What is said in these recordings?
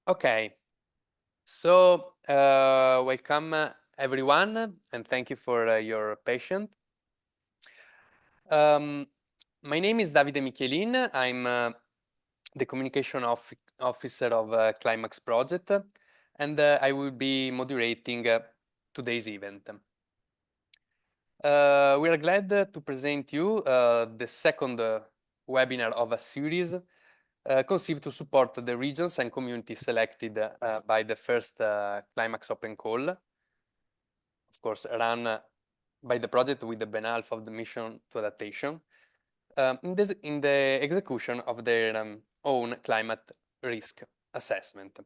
Okay, so welcome everyone, and thank you for your patience. My name is Davide Michelin. I'm the communication officer of CLIMAAX project, and I will be moderating today's event. We are glad to present you the second webinar of a series conceived to support the regions and communities selected by the first CLIMAAX Open Call, of course, run by the project with the benalpha of the mission to adaptation, in the execution of their own climate risk assessment.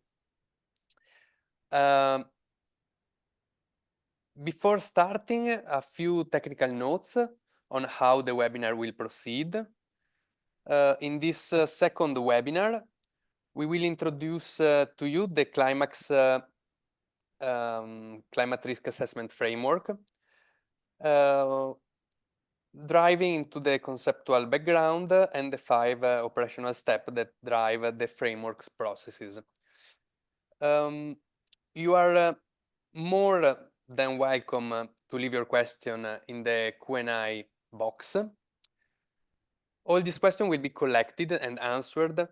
Before starting, a few technical notes on how the webinar will proceed. In this second webinar, we will introduce to you the CLIMAAX climate risk assessment framework, driving into the conceptual background and the 5 operational steps that drive the framework's processes. You are more than welcome to leave your question in the Q&A box. All these questions will be collected and answered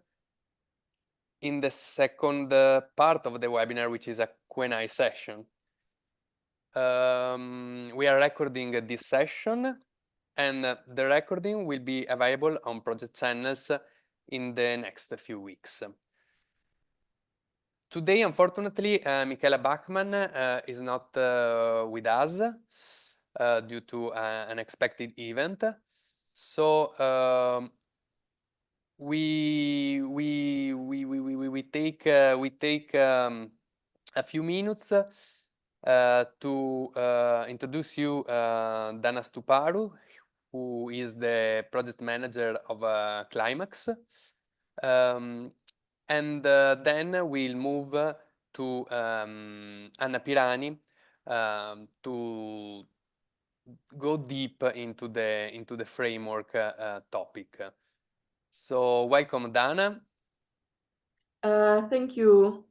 in the second part of the webinar, which is a Q&A session. We are recording this session, and the recording will be available on project channels in the next few weeks. Today, unfortunately, Michaela Bachmann is not with us due to an unexpected event. So we take a few minutes to introduce you Dana Stuparu, who is the project manager of CLIMAAX. And then we'll move to Anna Pirani to go deep into the framework topic. So welcome, Dana. Thank you,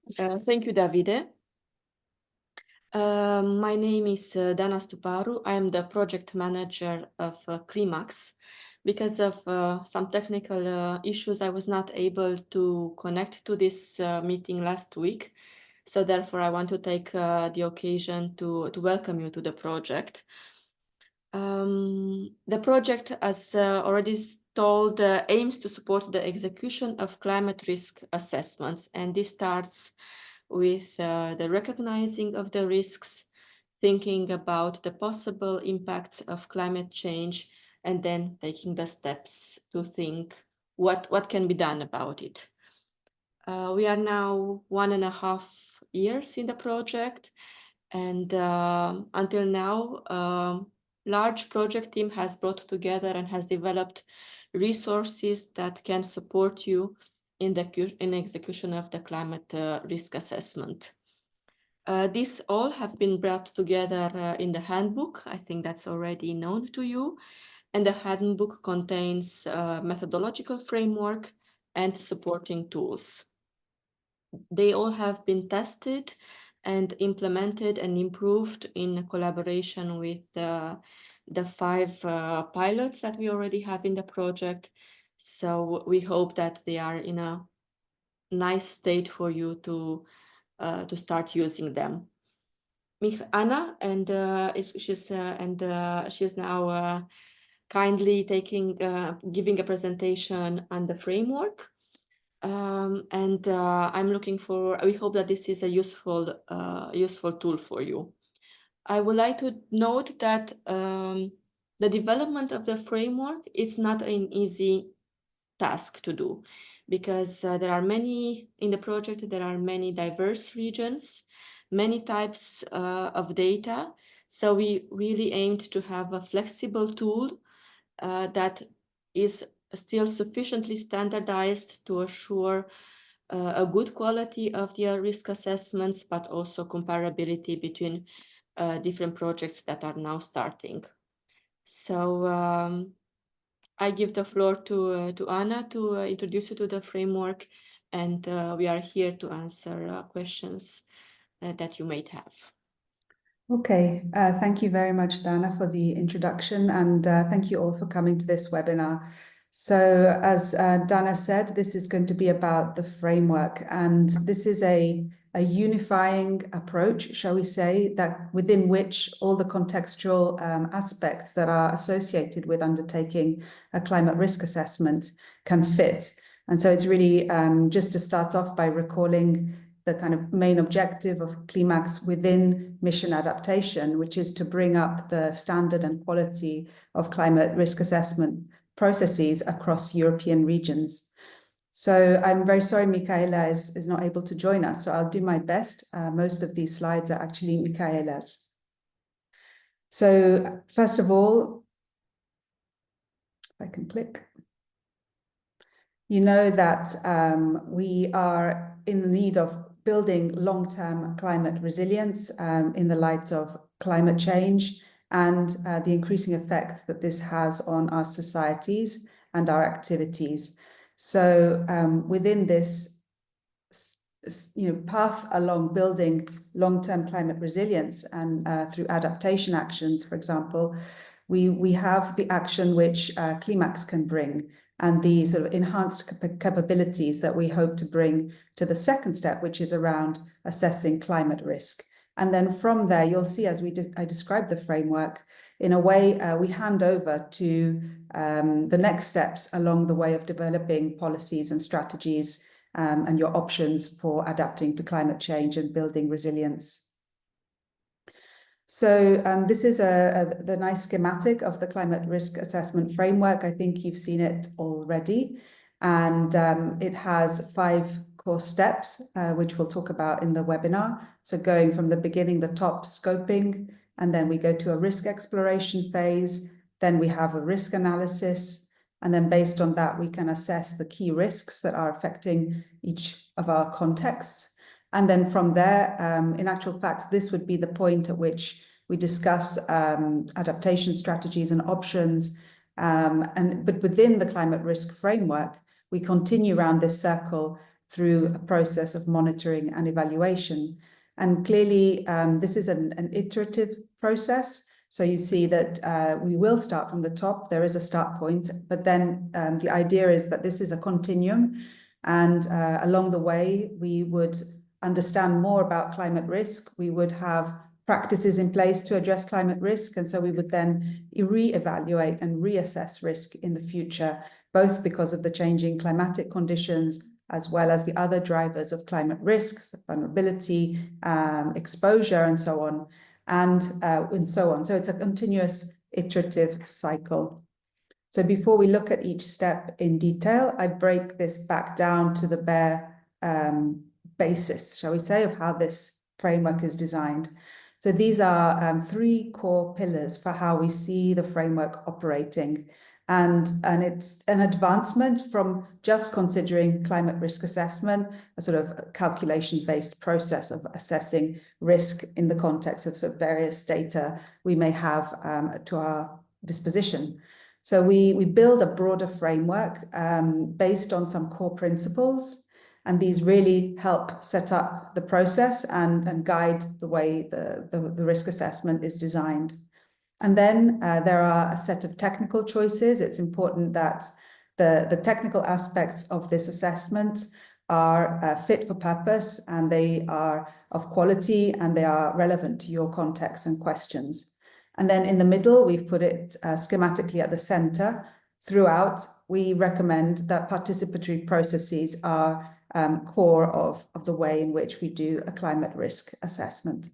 Davide. My name is Dana Stuparu. I am the project manager of CLIMAAX. Because of some technical issues, I was not able to connect to this meeting last week. So therefore, I want to take the occasion to welcome you to the project. The project, as already told, aims to support the execution of climate risk assessments. And this starts with the recognizing of the risks, thinking about the possible impacts of climate change, and then taking the steps to think what can be done about it. We are now 1.5 years in the project, and until now, large project team has brought together and has developed resources that can support you in the execution of the climate risk assessment. These all have been brought together in the handbook. I think that's already known to you. And the handbook contains a methodological framework and supporting tools. They all have been tested and implemented and improved in collaboration with the 5 pilots that we already have in the project. So we hope that they are in a nice state for you to start using them. Anna, and she's now kindly giving a presentation on the framework. We hope that this is a useful tool for you. I would like to note that the development of the framework is not an easy task to do, because there are many diverse regions, many types of data. So we really aimed to have a flexible tool that is still sufficiently standardized to assure a good quality of the risk assessments, but also comparability between different projects that are now starting. So I give the floor to Anna to introduce you to the framework, and we are here to answer questions that you might have. Okay, thank you very much, Dana, for the introduction, and thank you all for coming to this webinar. So as Dana said, this is going to be about the framework, and this is a unifying approach, shall we say, that within which all the contextual aspects that are associated with undertaking a climate risk assessment can fit. And so it's really just to start off by recalling the kind of main objective of CLIMAAX within mission adaptation, which is to bring up the standard and quality of climate risk assessment processes across European regions. So I'm very sorry Michaela is not able to join us, so I'll do my best. Most of these slides are actually Michaela's. So first of all, if I can click. You know that we are in the need of building long-term climate resilience in the light of climate change and the increasing effects that this has on our societies and our activities. So within this path along building long-term climate resilience and through adaptation actions, for example, we have the action which CLIMAAX can bring, and the sort of enhanced capabilities that we hope to bring to the second step, which is around assessing climate risk. And then from there, you'll see, as I described the framework, in a way, we hand over to the next steps along the way of developing policies and strategies and your options for adapting to climate change and building resilience. So this is the nice schematic of the climate risk assessment framework. I think you've seen it already. And it has 5 core steps, which we'll talk about in the webinar. So going from the beginning, the top, scoping, and then we go to a risk exploration phase. Then we have a risk analysis. And then based on that, we can assess the key risks that are affecting each of our contexts. And then from there, in actual fact, this would be the point at which we discuss adaptation strategies and options. But within the climate risk framework, we continue around this circle through a process of monitoring and evaluation. And clearly, this is an iterative process. So you see that we will start from the top. There is a start point, but then the idea is that this is a continuum. And along the way, we would understand more about climate risk. We would have practices in place to address climate risk. And so we would then re-evaluate and reassess risk in the future, both because of the changing climatic conditions, as well as the other drivers of climate risks, vulnerability, exposure, and so on, and so on. So it's a continuous iterative cycle. So before we look at each step in detail, I break this back down to the bare basis, shall we say, of how this framework is designed. So these are 3 core pillars for how we see the framework operating. And it's an advancement from just considering climate risk assessment, a sort of calculation-based process of assessing risk in the context of, various data we may have to our disposition. So we build a broader framework based on some core principles, and these really help set up the process and guide the way the risk assessment is designed. And then there are a set of technical choices. It's important that the technical aspects of this assessment are fit for purpose, and they are of quality, and they are relevant to your context and questions. And then in the middle, we've put it schematically at the center. Throughout, we recommend that participatory processes are core of the way in which we do a climate risk assessment.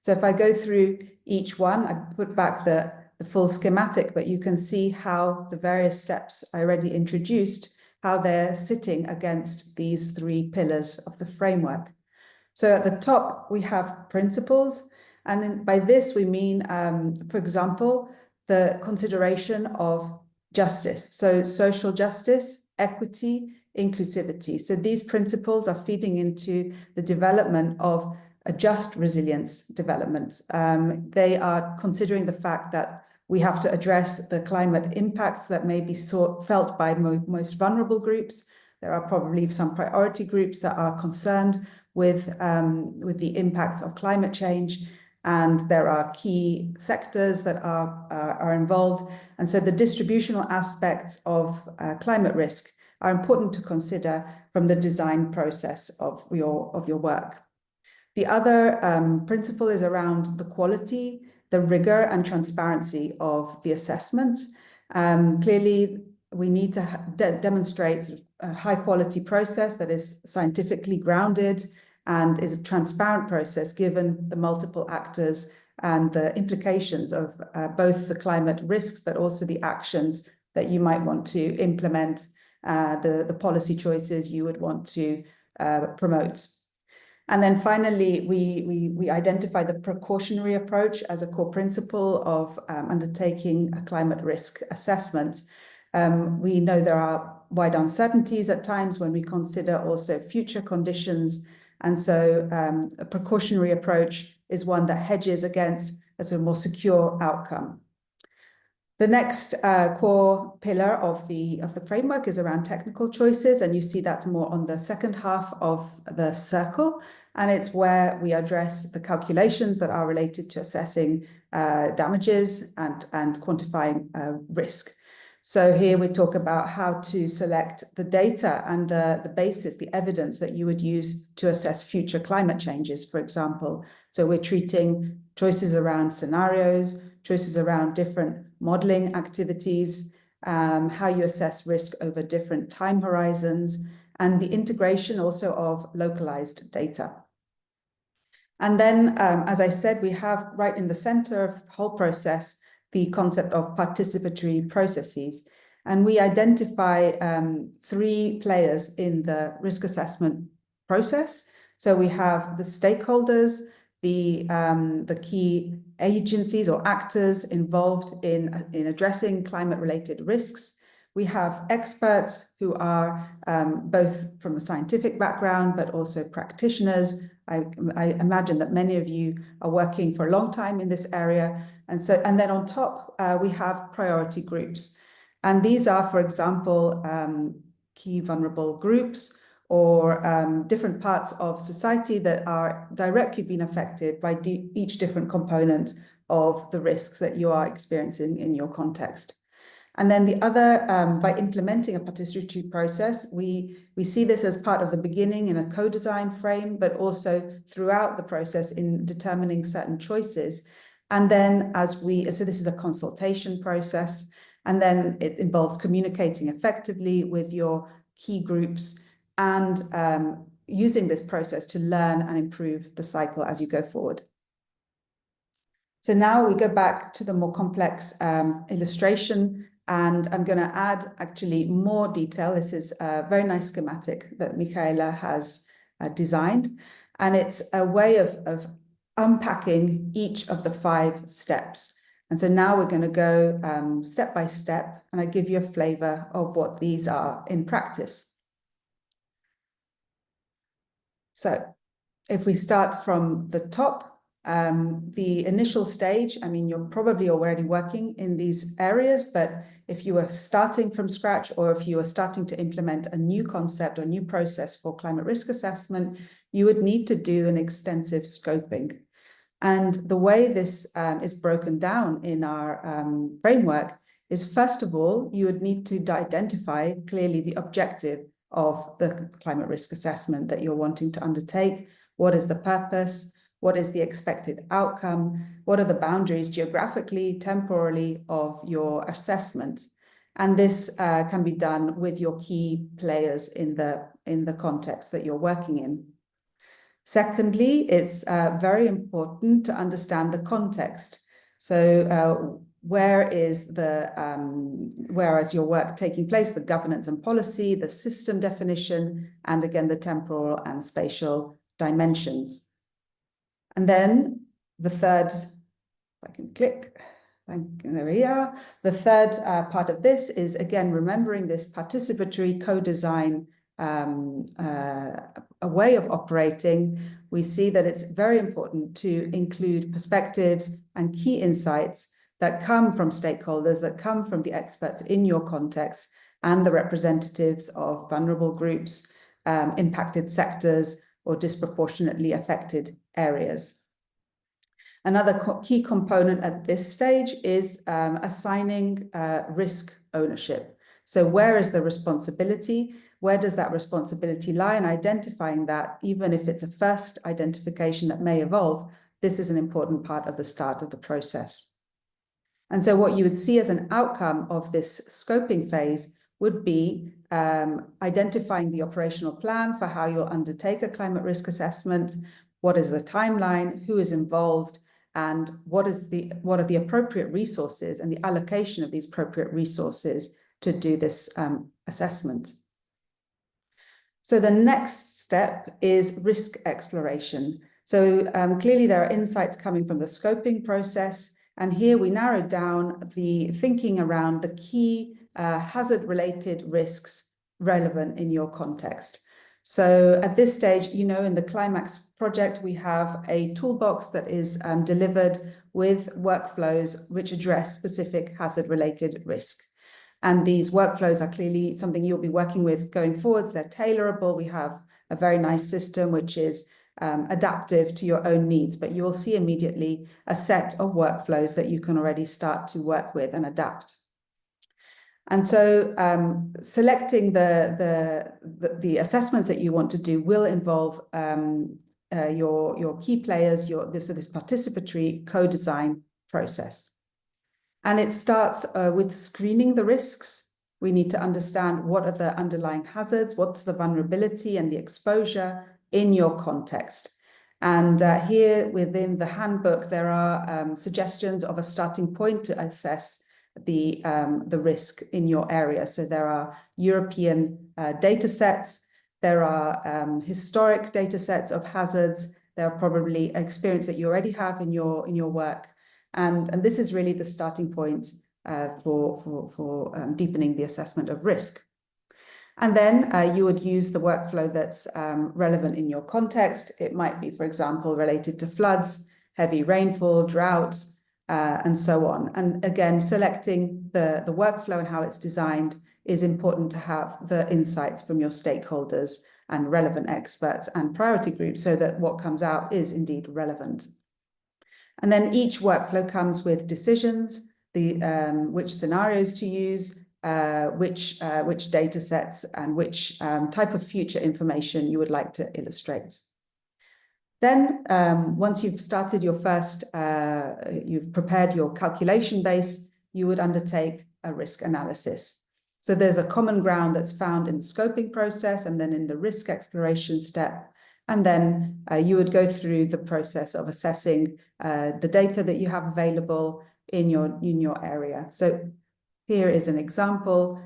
So if I go through each one, I put back the full schematic, but you can see how the various steps I already introduced, how they're sitting against these 3 pillars of the framework. So at the top, we have principles. And then by this, we mean, for example, the consideration of justice. So social justice, equity, inclusivity. So these principles are feeding into the development of a just resilience development. They are considering the fact that We have to address the climate impacts that may be felt by most vulnerable groups. There are probably some priority groups that are concerned with the impacts of climate change, and there are key sectors that are involved. And so the distributional aspects of climate risk are important to consider from the design process of your work. The other principle is around the quality, the rigor and transparency of the assessment. Clearly, we need to demonstrate a high quality process that is scientifically grounded and is a transparent process given the multiple actors and the implications of both the climate risks, but also the actions that you might want to implement, the policy choices you would want to promote. And then finally, we identify the precautionary approach as a core principle of undertaking a climate risk assessment. We know there are wide uncertainties at times when we consider also future conditions. And so a precautionary approach is one that hedges against a sort of more secure outcome. The next core pillar of the framework is around technical choices, and you see that's more on the second half of the circle, and it's where we address the calculations that are related to assessing damages and quantifying risk. So here we talk about how to select the data and the basis, the evidence that you would use to assess future climate changes, for example. So we're treating choices around scenarios, choices around different modeling activities, how you assess risk over different time horizons, and the integration also of localized data. And then, as I said, we have right in the center of the whole process the concept of participatory processes. And we identify 3 players in the risk assessment process. So we have the stakeholders, the key agencies or actors involved in addressing climate-related risks. We have experts who are both from a scientific background, but also practitioners. I imagine that many of you are working for a long time in this area. And then on top, we have priority groups. And these are, for example, key vulnerable groups or different parts of society that are directly being affected by each different component of the risks that you are experiencing in your context. And then the other, by implementing a participatory process, we see this as part of the beginning in a co-design frame, but also throughout the process in determining certain choices. And then so this is a consultation process, and then it involves communicating effectively with your key groups and using this process to learn and improve the cycle as you go forward. So now we go back to the more complex illustration, and I'm going to add actually more detail. This is a very nice schematic that Michaela has designed, and it's a way of unpacking each of the 5 steps. And so now we're going to go step by step, and I give you a flavor of what these are in practice. So if we start from the top, the initial stage, I mean, you're probably already working in these areas, but if you are starting from scratch, or if you are starting to implement a new concept or new process for climate risk assessment, you would need to do an extensive scoping. And the way this is broken down in our framework is, first of all, you would need to identify clearly the objective of the climate risk assessment that you're wanting to undertake. What is the purpose? What is the expected outcome? What are the boundaries geographically, temporally of your assessment? And this can be done with your key players in the context that you're working in. Secondly, it's very important to understand the context. So where is your work taking place, the governance and policy, the system definition, and again, the temporal and spatial dimensions. And then the third, if I can click, there we are. The third part of this is, again, remembering this participatory co-design a way of operating. We see that it's very important to include perspectives and key insights that come from stakeholders, that come from the experts in your context and the representatives of vulnerable groups, impacted sectors, or disproportionately affected areas. Another key component at this stage is assigning risk ownership. So where is the responsibility? Where does that responsibility lie? And identifying that, even if it's a first identification that may evolve, this is an important part of the start of the process. And so what you would see as an outcome of this scoping phase would be identifying the operational plan for how you'll undertake a climate risk assessment, what is the timeline, who is involved, and what are the appropriate resources and the allocation of these appropriate resources to do this assessment. So the next step is risk exploration. So clearly there are insights coming from the scoping process, and here we narrowed down the thinking around the key hazard-related risks relevant in your context. So at this stage, you know, in the CLIMAAX project, we have a toolbox that is delivered with workflows which address specific hazard-related risk. And these workflows are clearly something you'll be working with going forwards. They're tailorable. We have a very nice system which is adaptive to your own needs, but you will see immediately a set of workflows that you can already start to work with and adapt. And so selecting the assessments that you want to do will involve your key players, this participatory co-design process. And it starts with screening the risks. We need to understand what are the underlying hazards, what's the vulnerability and the exposure in your context. And here within the handbook, there are suggestions of a starting point to assess the risk in your area. So there are European data sets, there are historic data sets of hazards, there are probably experience that you already have in your work. And this is really the starting point for deepening the assessment of risk. And then you would use the workflow that's relevant in your context. It might be, for example, related to floods, heavy rainfall, droughts, and so on. And again, selecting the workflow and how it's designed is important to have the insights from your stakeholders and relevant experts and priority groups so that what comes out is indeed relevant. And then each workflow comes with decisions, which scenarios to use, which data sets and which type of future information you would like to illustrate. Then once you've started your first, you've prepared your calculation base, you would undertake a risk analysis. So there's a common ground that's found in the scoping process and then in the risk exploration step. And then you would go through the process of assessing the data that you have available in your area. So here is an example.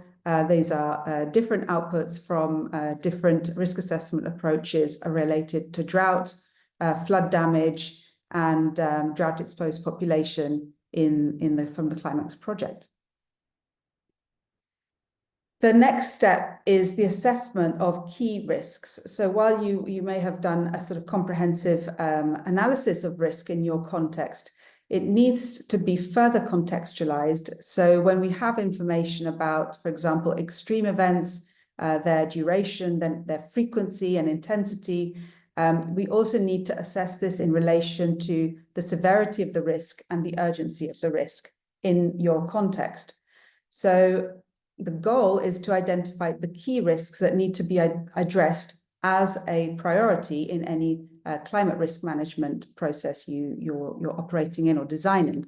These are different outputs from different risk assessment approaches related to drought, flood damage, and drought-exposed population from the CLIMAAX project. The next step is the assessment of key risks. So while you may have done a sort of comprehensive analysis of risk in your context, it needs to be further contextualized. So when we have information about, for example, extreme events, their duration, then their frequency and intensity, we also need to assess this in relation to the severity of the risk and the urgency of the risk in your context. So the goal is to identify the key risks that need to be addressed as a priority in any climate risk management process you're operating in or designing.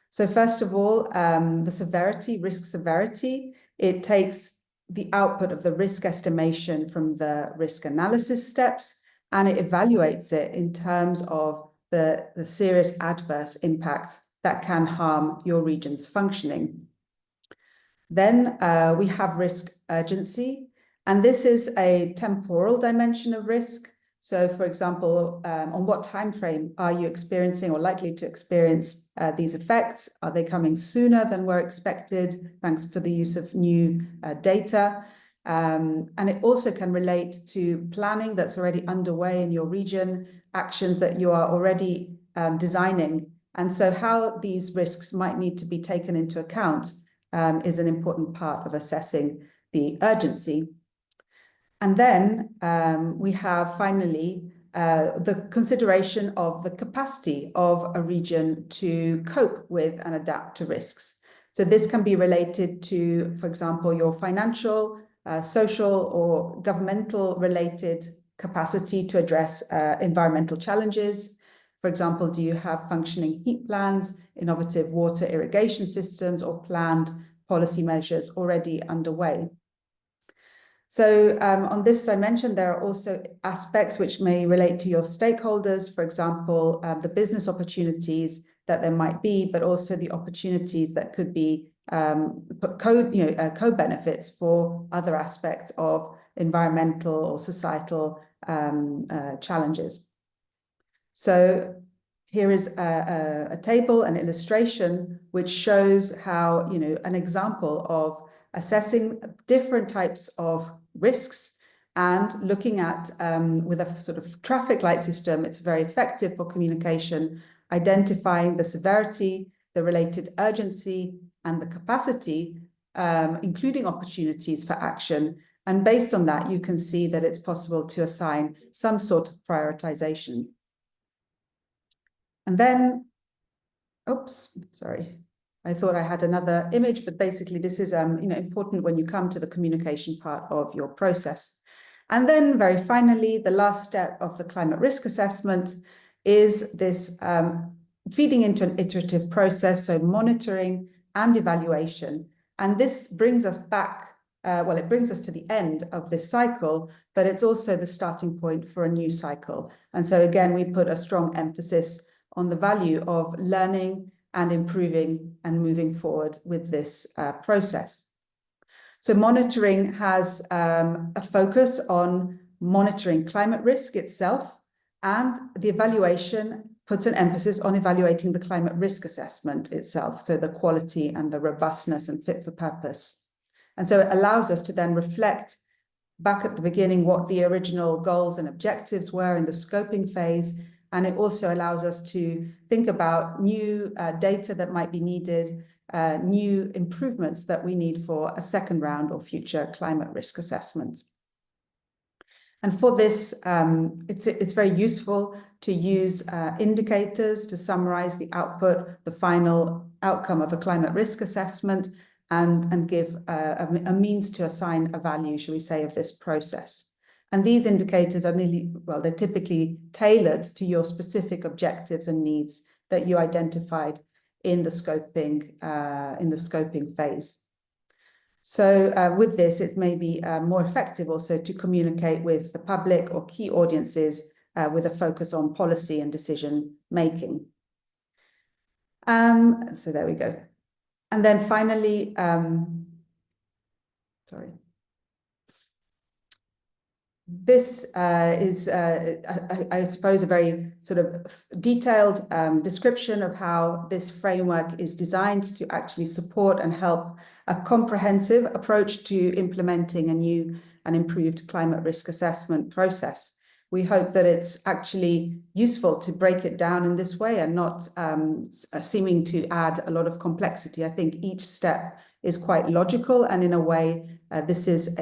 So first of all, the severity, risk severity, it takes the output of the risk estimation from the risk analysis steps, and it evaluates it in terms of the serious adverse impacts that can harm your region's functioning. Then we have risk urgency, and this is a temporal dimension of risk. So, for example, on what time frame are you experiencing or likely to experience these effects? Are they coming sooner than were expected, thanks for the use of new data? And it also can relate to planning that's already underway in your region, actions that you are already designing And so how these risks might need to be taken into account is an important part of assessing the urgency. And then we have finally the consideration of the capacity of a region to cope with and adapt to risks. So this can be related to, for example, your financial, social or governmental related capacity to address environmental challenges. For example, do you have functioning heat plans, innovative water irrigation systems, or planned policy measures already underway? So on this dimension, there are also aspects which may relate to your stakeholders, for example, the business opportunities that there might be, but also the opportunities that could be co-benefits for other aspects of environmental or societal challenges. So here is a table, an illustration, which shows how, an example of assessing different types of risks and looking at, with a sort of traffic light system, it's very effective for communication, identifying the severity, the related urgency, and the capacity, including opportunities for action. And based on that, you can see that it's possible to assign some sort of prioritization. And then, oops, sorry. I thought I had another image, but basically this is important when you come to the communication part of your process. And then very finally, the last step of the climate risk assessment is this feeding into an iterative process, so monitoring and evaluation. And this brings us back, it brings us to the end of this cycle, but it's also the starting point for a new cycle. And so again, we put a strong emphasis on the value of learning and improving and moving forward with this process. So monitoring has a focus on monitoring climate risk itself, and the evaluation puts an emphasis on evaluating the climate risk assessment itself, so the quality and the robustness and fit for purpose. And so it allows us to then reflect back at the beginning what the original goals and objectives were in the scoping phase. And it also allows us to think about new data that might be needed, new improvements that we need for a second round or future climate risk assessment. And for this, it's very useful to use indicators to summarize the output, the final outcome of a climate risk assessment, and give a means to assign a value, shall we say, of this process. And these indicators are they're typically tailored to your specific objectives and needs that you identified in the scoping phase. So with this, it may be more effective also to communicate with the public or key audiences with a focus on policy and decision making. So there we go. And then finally, this is, I suppose, a very sort of detailed description of how this framework is designed to actually support and help a comprehensive approach to implementing a new and improved climate risk assessment process. We hope that it's actually useful to break it down in this way and not seeming to add a lot of complexity. I think each step is quite logical, and in a way, this is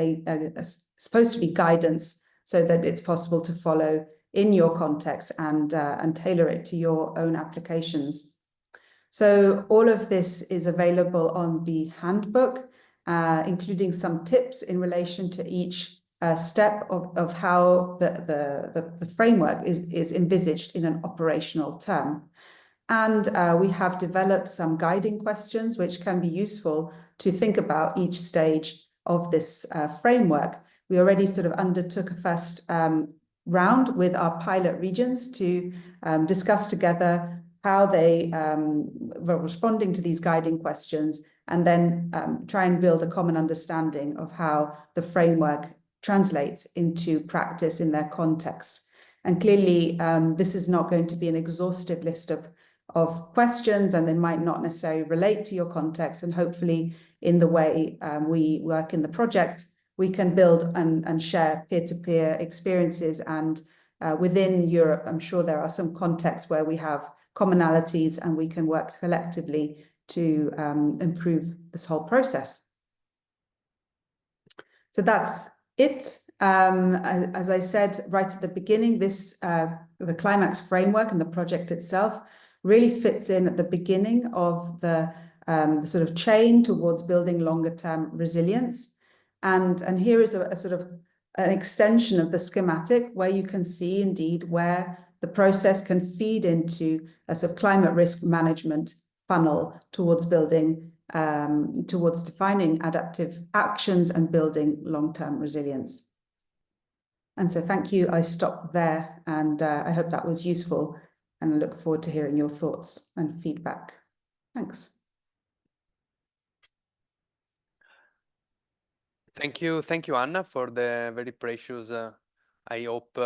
supposed to be guidance so that it's possible to follow in your context and tailor it to your own applications. So all of this is available on the handbook, including some tips in relation to each step of how the framework is envisaged in an operational term. And we have developed some guiding questions which can be useful to think about each stage of this framework. We already sort of undertook a first round with our pilot regions to discuss together how they were responding to these guiding questions, and then try and build a common understanding of how the framework translates into practice in their context. And clearly, this is not going to be an exhaustive list of questions, and they might not necessarily relate to your context. And hopefully, in the way we work in the project, we can build and share peer-to-peer experiences. And within Europe, I'm sure there are some contexts where we have commonalities, and we can work collectively to improve this whole process. So that's it. As I said right at the beginning, the CLIMAAX framework and the project itself really fits in at the beginning of the sort of chain towards building longer term resilience. And here is a sort of an extension of the schematic where you can see indeed where the process can feed into a sort of climate risk management funnel towards building, towards defining adaptive actions and building long-term resilience. And so thank you. I stop there, and I hope that was useful, and I look forward to hearing your thoughts and feedback. Thanks. Thank you, Anna, for the very precious, I hope,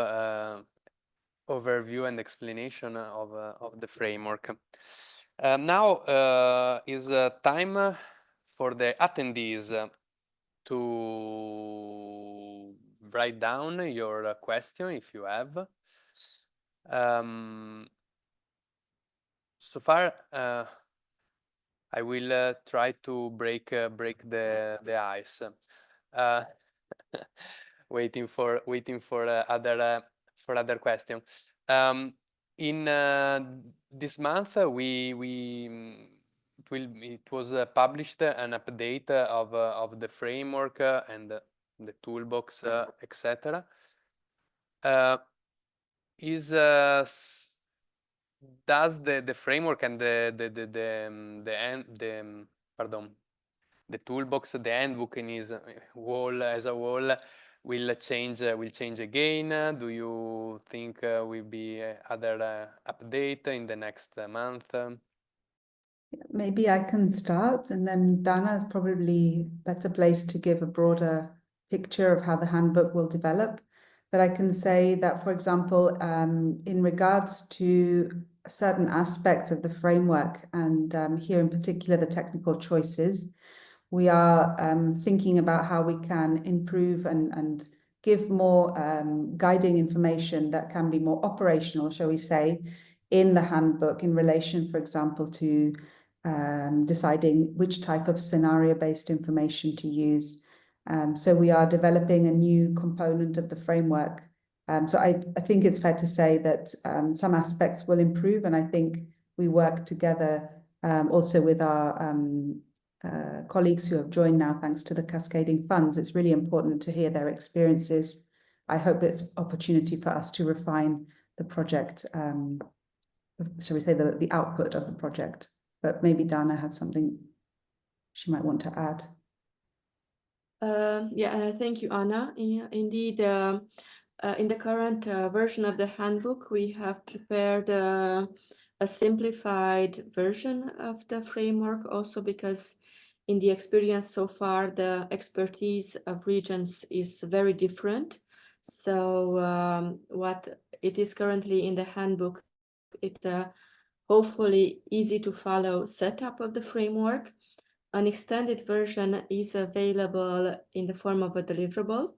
overview and explanation of the framework. Now is time for the attendees to write down your question if you have. So far, I will try to break the ice. Waiting for other questions. In this month, it was published an update of the framework and the toolbox, etc. Does the framework and the toolbox, the handbook in its whole as a whole will change again? Do you think will be other update in the next month? Maybe I can start, and then Dana is probably better placed to give a broader picture of how the handbook will develop. But I can say that, for example, in regards to certain aspects of the framework, and here in particular the technical choices, we are thinking about how we can improve and give more guiding information that can be more operational, shall we say, in the handbook in relation, for example, to deciding which type of scenario-based information to use. So we are developing a new component of the framework. So I think it's fair to say that some aspects will improve, and I think we work together also with our colleagues who have joined now thanks to the cascading funds. It's really important to hear their experiences. I hope it's an opportunity for us to refine the project, shall we say the output of the project. But maybe Dana had something she might want to add. Thank you, Anna. Indeed, in the current version of the handbook, we have prepared a simplified version of the framework, also because in the experience so far, the expertise of regions is very different. So what it is currently in the handbook, it's a hopefully easy to follow setup of the framework. An extended version is available in the form of a deliverable.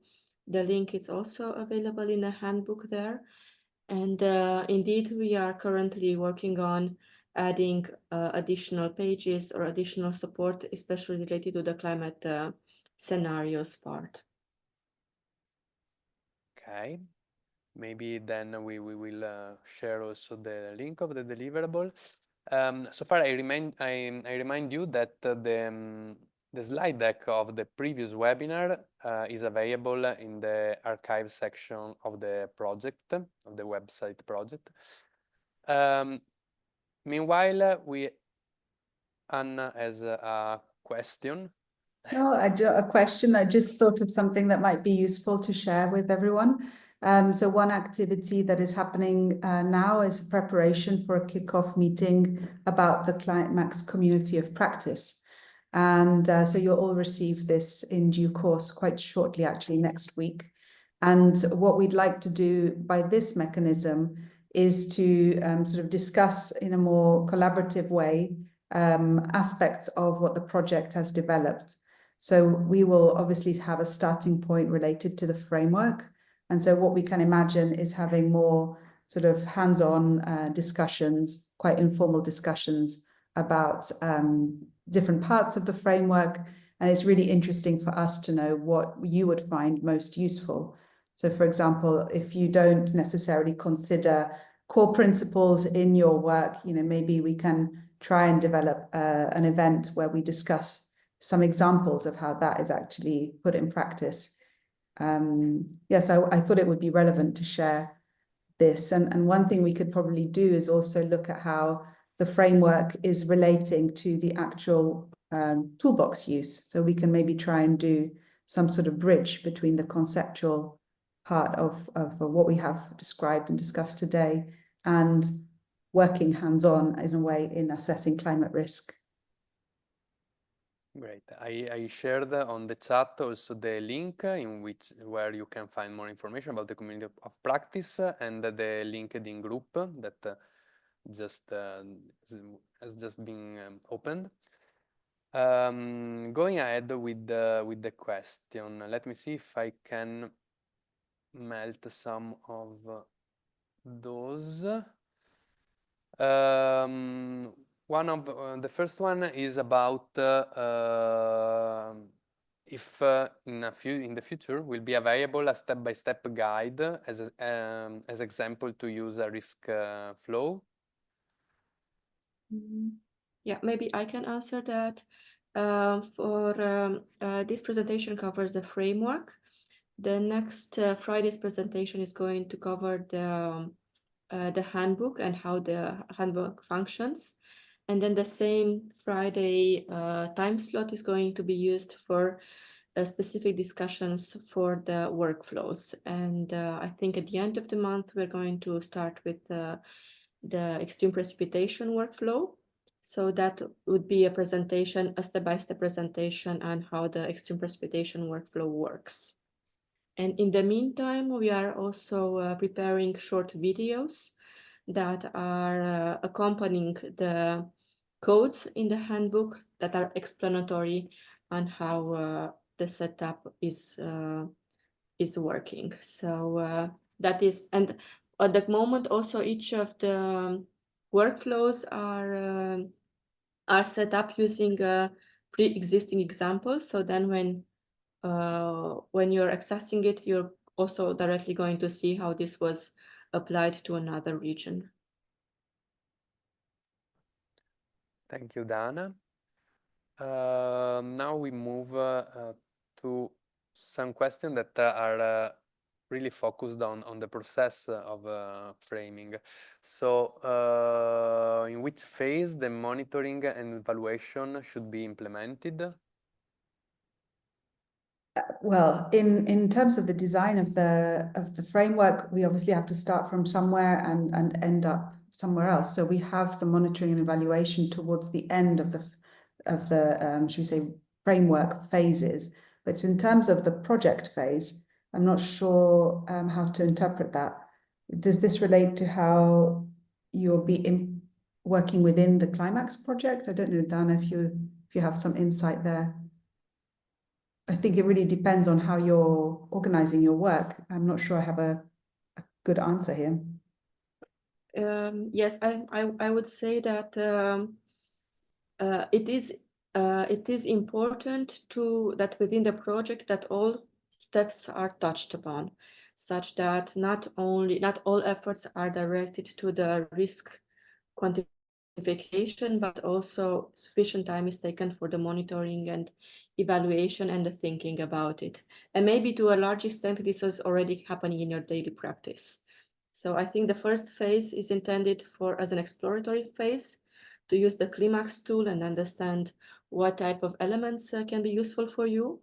The link is also available in the handbook there. And indeed, we are currently working on adding additional pages or additional support, especially related to the climate scenarios part. Okay. Maybe then we will share also the link of the deliverable. So far, I remind you that the slide deck of the previous webinar is available in the archive section of the project, of the website project. Meanwhile, Anna has a question. No, a question. I just thought of something that might be useful to share with everyone. So one activity that is happening now is preparation for a kickoff meeting about the CLIMAAX community of practice. And so you'll all receive this in due course, quite shortly, actually, next week. And what we'd like to do by this mechanism is to sort of discuss in a more collaborative way aspects of what the project has developed. So we will obviously have a starting point related to the framework. And so what we can imagine is having more sort of hands-on discussions, quite informal discussions about different parts of the framework. And it's really interesting for us to know what you would find most useful. So for example, if you don't necessarily consider core principles in your work, maybe we can try and develop an event where we discuss some examples of how that is actually put in practice. Yes, I thought it would be relevant to share this. And one thing we could probably do is also look at how the framework is relating to the actual toolbox use. So we can maybe try and do some sort of bridge between the conceptual part of what we have described and discussed today and working hands-on in a way in assessing climate risk. Great. I shared on the chat also the link where you can find more information about the community of practice and the LinkedIn group that has just been opened. Going ahead with the question, let me see if I can melt some of those. One of the first one is about if in the future will be available a step-by-step guide as example to use a risk flow. Yeah, maybe I can answer that. This presentation covers the framework. The next Friday's presentation is going to cover the handbook and how the handbook functions. And then the same Friday time slot is going to be used for specific discussions for the workflows. And I think at the end of the month, we're going to start with the extreme precipitation workflow. So that would be a presentation, a step-by-step presentation on how the extreme precipitation workflow works. And in the meantime, we are also preparing short videos that are accompanying the codes in the handbook that are explanatory on how the setup is working. So that is, and at the moment also each of the workflows are set up using a pre-existing example. So then when you're accessing it, you're also directly going to see how this was applied to another region. Thank you, Dana. Now we move to some questions that are really focused on the process of framing. So in which phase the monitoring and evaluation should be implemented? Well, in terms of the design of the framework, we obviously have to start from somewhere and end up somewhere else. So we have the monitoring and evaluation towards the end of the should we say, framework phases. But in terms of the project phase, I'm not sure how to interpret that. Does this relate to how you'll be working within the CLIMAAX project? I don't know, Dana, if you have some insight there. I think it really depends on how you're organizing your work. I'm not sure I have a good answer here. Yes, I would say that it is important that within the project that all steps are touched upon, such that not all efforts are directed to the risk quantification, but also sufficient time is taken for the monitoring and evaluation and the thinking about it. And maybe to a large extent, this is already happening in your daily practice. So I think the first phase is intended as an exploratory phase to use the CLIMAAX tool and understand what type of elements can be useful for you.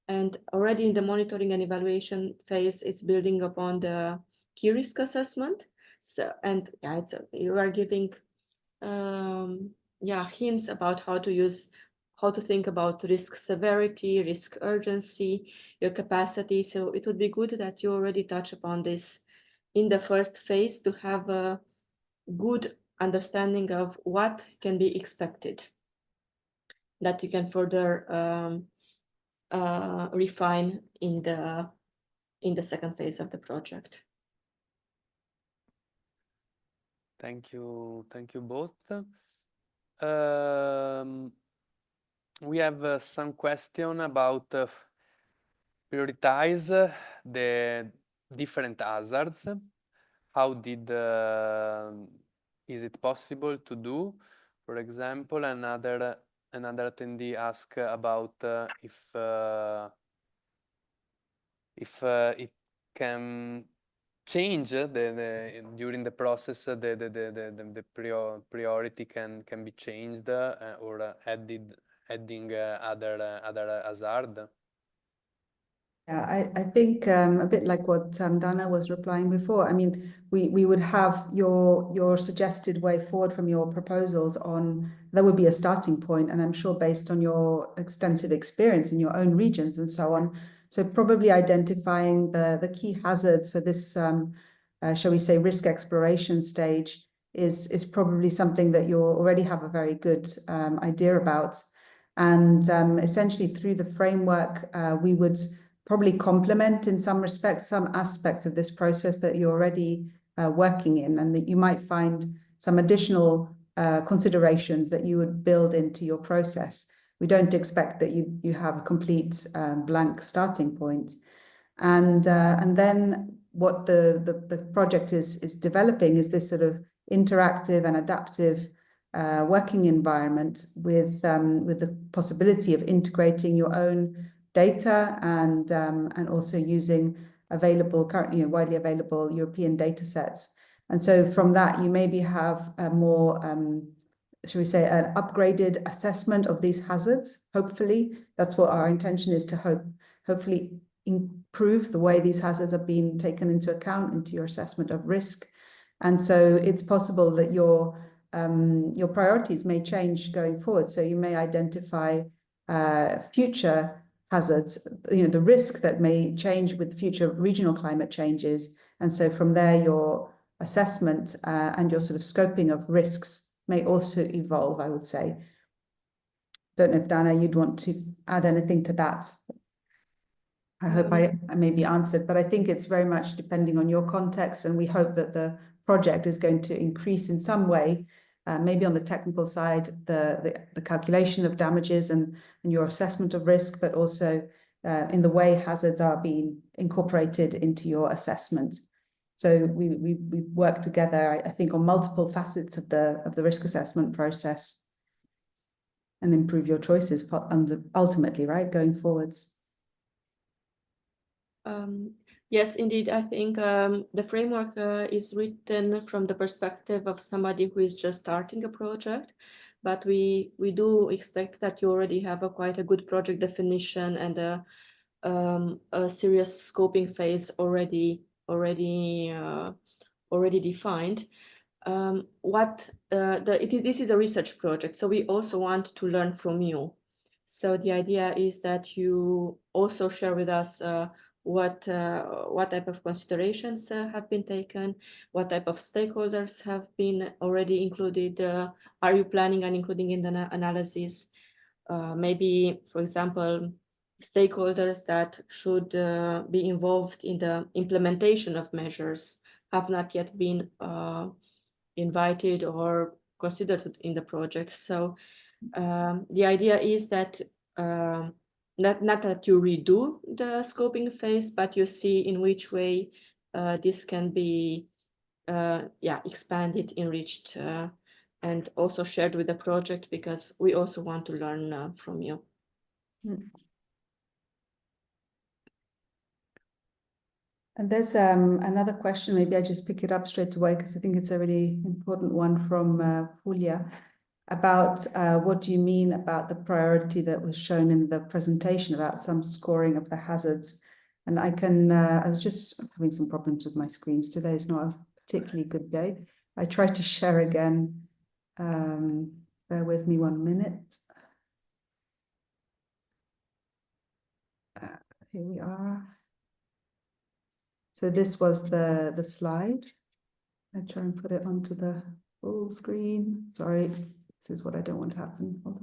And already in the monitoring and evaluation phase, it's building upon the key risk assessment. So, and yeah, you are giving hints about how to think about risk severity, risk urgency, your capacity. So it would be good that you already touch upon this in the first phase to have a good understanding of what can be expected, that you can further refine in the second phase of the project. Thank you both. We have some question about prioritize the different hazards. How did is it possible to do? For example, another attendee asked about if it can change during the process the priority can be changed or adding other hazard. Yeah, I think a bit like what Dana was replying before. I mean, we would have your suggested way forward from your proposals on, that would be a starting point, and I'm sure based on your extensive experience in your own regions and so on. So probably identifying the key hazards. So this, shall we say, risk exploration stage is probably something that you already have a very good idea about. And essentially through the framework, we would probably complement in some respects some aspects of this process that you're already working in, and that you might find some additional considerations that you would build into your process. We don't expect that you have a complete blank starting point. And then what the project is developing is this sort of interactive and adaptive working environment with the possibility of integrating your own data and also using available, currently widely available European data sets. And so from that, you maybe have a more, shall we say, an upgraded assessment of these hazards. Hopefully, that's what our intention is, to hopefully improve the way these hazards are being taken into account into your assessment of risk. And so it's possible that your priorities may change going forward. So you may identify future hazards, the risk that may change with future regional climate changes. And so from there, your assessment and your sort of scoping of risks may also evolve, I would say. Don't know if Dana, you'd want to add anything to that. I hope I maybe answered, but I think it's very much depending on your context, and we hope that the project is going to increase in some way, maybe on the technical side, the calculation of damages and your assessment of risk, but also in the way hazards are being incorporated into your assessment. So we work together, I think, on multiple facets of the risk assessment process, and improve your choices ultimately, right, going forwards. Yes, indeed. I think the framework is written from the perspective of somebody who is just starting a project, but we do expect that you already have quite a good project definition and a serious scoping phase already defined. This is a research project, so we also want to learn from you. So the idea is that you also share with us what type of considerations have been taken, what type of stakeholders have been already included, are you planning on including in the analysis, maybe, for example, stakeholders that should be involved in the implementation of measures have not yet been invited or considered in the project. So the idea is that not that you redo the scoping phase, but you see in which way this can be expanded, enriched, and also shared with the project, because we also want to learn from you. And there's another question, maybe I just pick it up straight away because I think it's a really important one from Fulia, about what do you mean about the priority that was shown in the presentation about some scoring of the hazards. And I was just having some problems with my screens today. It's not a particularly good day. I tried to share again. Bear with me 1 minute. Here we are. So this was the slide. I try and put it onto the full screen. Sorry, this is what I don't want to happen. Hold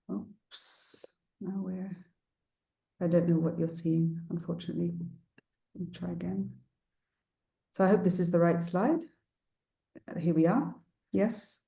on. Oops. Now I don't know what you're seeing, unfortunately. Let me try again. So I hope this is the right slide. Here we are. Yes.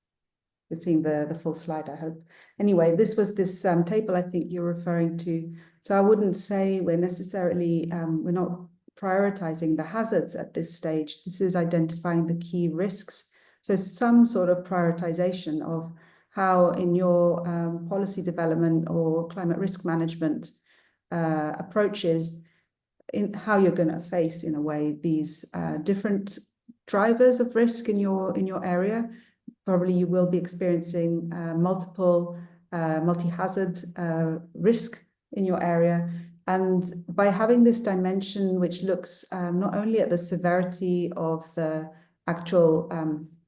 You're seeing the full slide, I hope. Anyway, this was this table I think you're referring to. So I wouldn't say we're necessarily, we're not prioritizing the hazards at this stage. This is identifying the key risks. So some sort of prioritization of how in your policy development or climate risk management approaches, in how you're going to face, in a way, these different drivers of risk in your area. Probably you will be experiencing multi-hazard risk in your area. And by having this dimension, which looks not only at the severity of the actual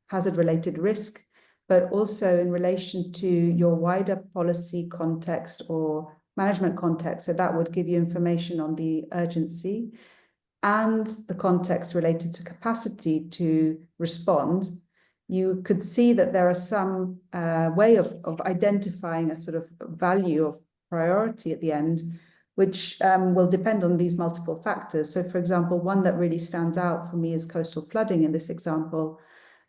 hazard-related risk, but also in relation to your wider policy context or management context. So that would give you information on the urgency and the context related to capacity to respond. You could see that there are some way of identifying a sort of value of priority at the end, which will depend on these multiple factors. So, for example, one that really stands out for me is coastal flooding in this example,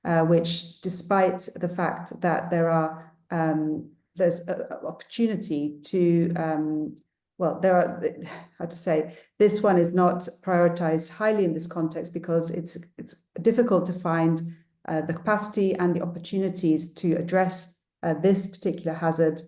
which, despite the fact that there's an opportunity to how to say, this one is not prioritized highly in this context because it's difficult to find the capacity and the opportunities to address this particular hazard.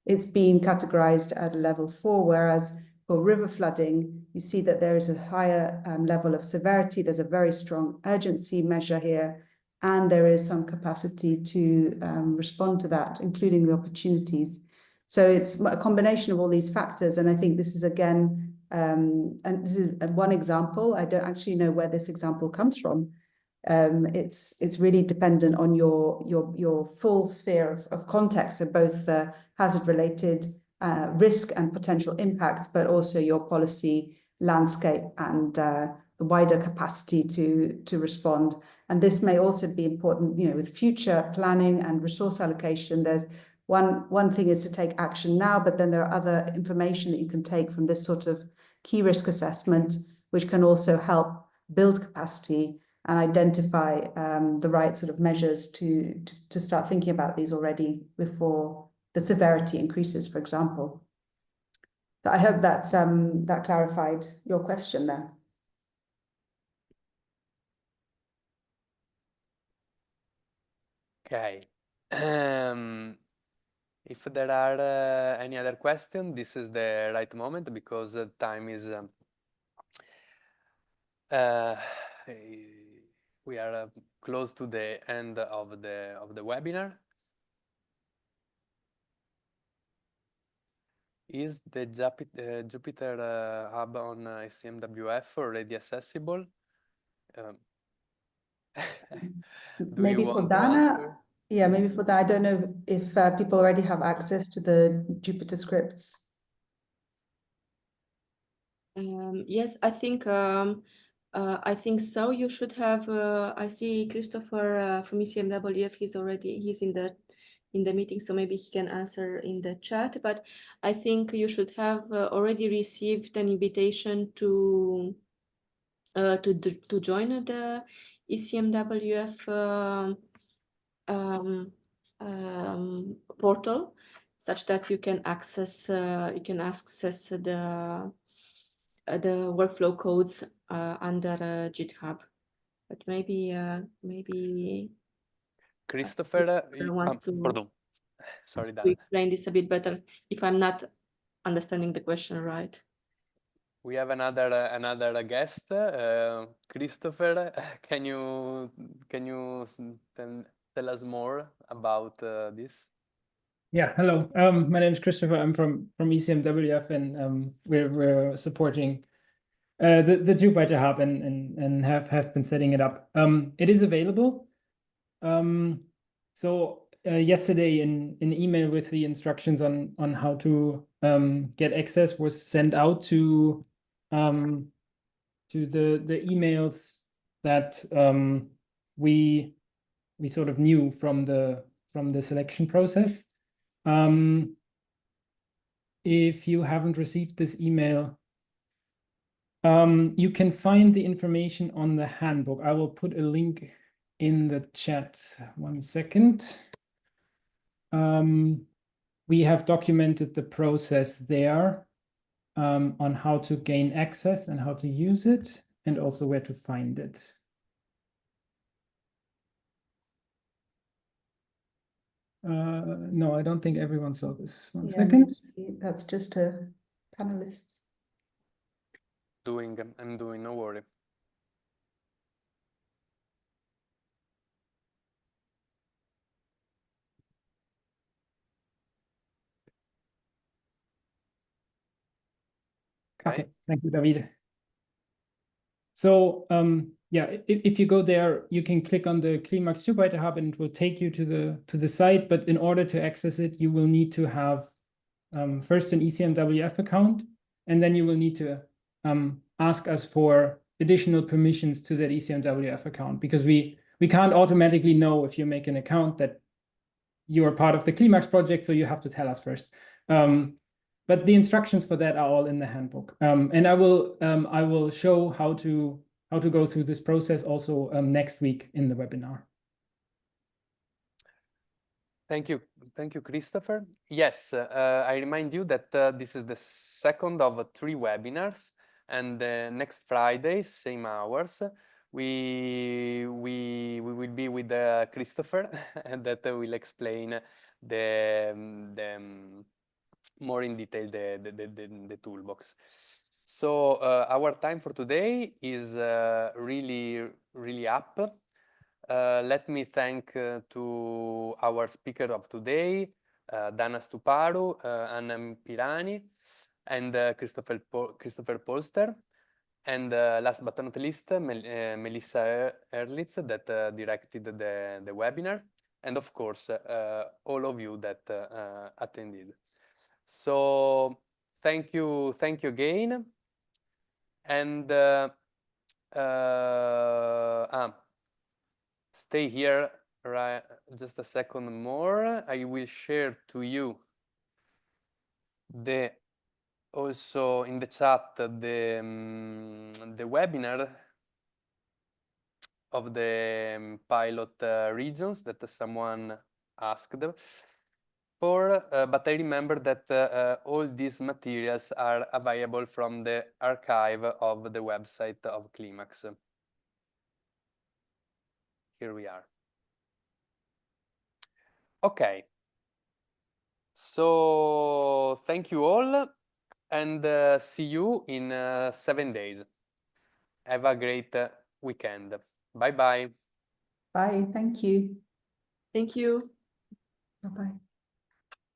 It's been categorized at a level 4, whereas for river flooding, you see that there is a higher level of severity. There's a very strong urgency measure here, and there is some capacity to respond to that, including the opportunities. So it's a combination of all these factors. And I think this is, again, and this is one example. I don't actually know where this example comes from. It's really dependent on your full sphere of context, so both the hazard-related risk and potential impacts, but also your policy landscape and the wider capacity to respond. And this may also be important, with future planning and resource allocation. There's one thing is to take action now, but then there are other information that you can take from this sort of key risk assessment, which can also help build capacity and identify the right sort of measures to start thinking about these already before the severity increases, for example. So I hope that clarified your question there. Okay. If there are any other questions, this is the right moment, because time is we are close to the end of the webinar. Is the Jupyter Hub on ICMWF already accessible? Maybe for Dana. Yeah, maybe for that. I don't know if people already have access to the Jupyter scripts. Yes, I think so. You should have. I see Christopher from ECMWF. He's in the meeting, so maybe he can answer in the chat. But I think you should have already received an invitation to join the ECMWF portal, such that you can access the workflow codes under GitHub. But maybe Christopher wants to sorry, Dan. explain this a bit better if I'm not understanding the question right. We have another guest, Christopher. Can you tell us more about this? Yeah, hello. My name is Christopher. I'm from ECMWF, and we're supporting the Jupyter Hub and have been setting it up. It is available. So yesterday, an email with the instructions on how to get access was sent out to the emails that we sort of knew from the selection process. if you haven't received this email, you can find the information on the handbook. I will put a link in the chat. 1 second. We have documented the process there on how to gain access and how to use it, and also where to find it. No, I don't think everyone saw this. 1 second. That's just a panelists. I'm doing, no worry. Okay, thank you, David. So yeah, if you go there, you can click on the CLIMAAX 2 Hub and it will take you to the site. But in order to access it, you will need to have first an ECMWF account, and then you will need to ask us for additional permissions to that ECMWF account, because we can't automatically know if you make an account that you are part of the CLIMAAX project, so you have to tell us first. But the instructions for that are all in the handbook, and I will show how to go through this process also next week in the webinar. Thank you, Christopher. Yes, I remind you that this is the second of 3 webinars, and next Friday, same hours, we will be with Christopher, and that will explain more in detail the toolbox. So our time for today is really up. Let me thank to our speaker of today, Dana Stuparu, Anna Pirani, and Christopher Polster, and last but not least, Melissa Erlitz, that directed the webinar, and of course, all of you that attended. So thank you again, and stay here just a second more. I will share to you also in the chat the webinar of the pilot regions that someone asked for, but I remember that all these materials are available from the archive of the website of CLIMAAX. Here we are. Okay. So thank you all, and see you in 7 days. Have a great weekend. Bye-bye. Bye, thank you. Thank you. Bye-bye.